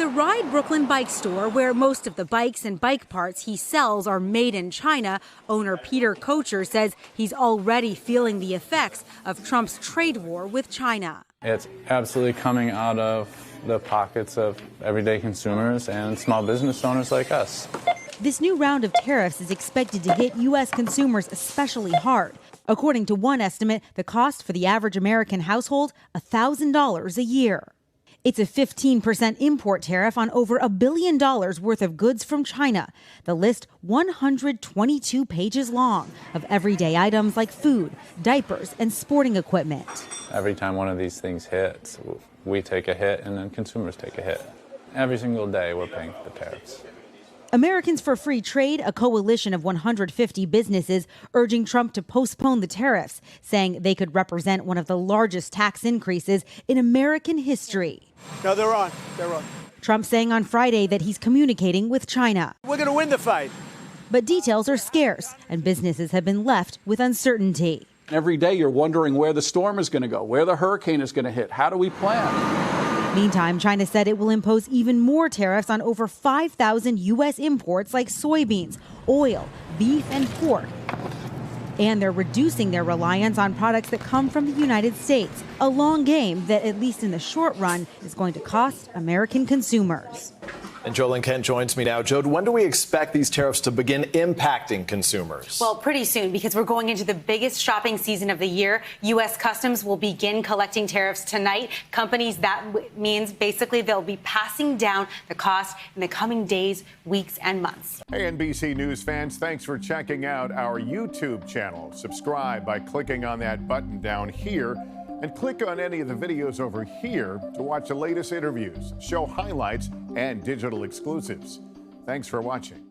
The Ride Brooklyn bike store, where most of the bikes and bike parts he sells are made in China, owner Peter Kocher says he's already feeling the effects of Trump's trade war with China. It's absolutely coming out of the pockets of everyday consumers and small business owners like us. This new round of tariffs is expected to hit U.S. consumers especially hard. According to one estimate, the cost for the average American household, $1,000 a year. It's a 15% import tariff on over $1 billion worth of goods from China. The list 122 pages long of everyday items like food, diapers, and sporting equipment. Every time one of these things hits, we take a hit and then consumers take a hit. Every single day we're paying for the tariffs. Americans for Free Trade, a coalition of 150 businesses, urging Trump to postpone the tariffs, saying they could represent one of the largest tax increases in American history. No, they're on. They're on. Trump saying on Friday that he's communicating with China. We're going to win the fight. But details are scarce, and businesses have been left with uncertainty. Every day you're wondering where the storm is going to go, where the hurricane is going to hit. How do we plan? Meantime, China said it will impose even more tariffs on over 5,000 U.S. imports like soybeans, oil, beef, and pork. And they're reducing their reliance on products that come from the United States, a long game that, at least in the short run, is going to cost American consumers. And Jo Ling Kent joins me now. Jo, when do we expect these tariffs to begin impacting consumers? Well, pretty soon, because we're going into the biggest shopping season of the year. U.S. Customs will begin collecting tariffs tonight. Companies, that means basically they'll be passing down the cost in the coming days, weeks, and months. Hey, NBC News fans, thanks for checking out our YouTube channel. Subscribe by clicking on that button down here, and click on any of the videos over here to watch the latest interviews, show highlights, and digital exclusives. Thanks for watching.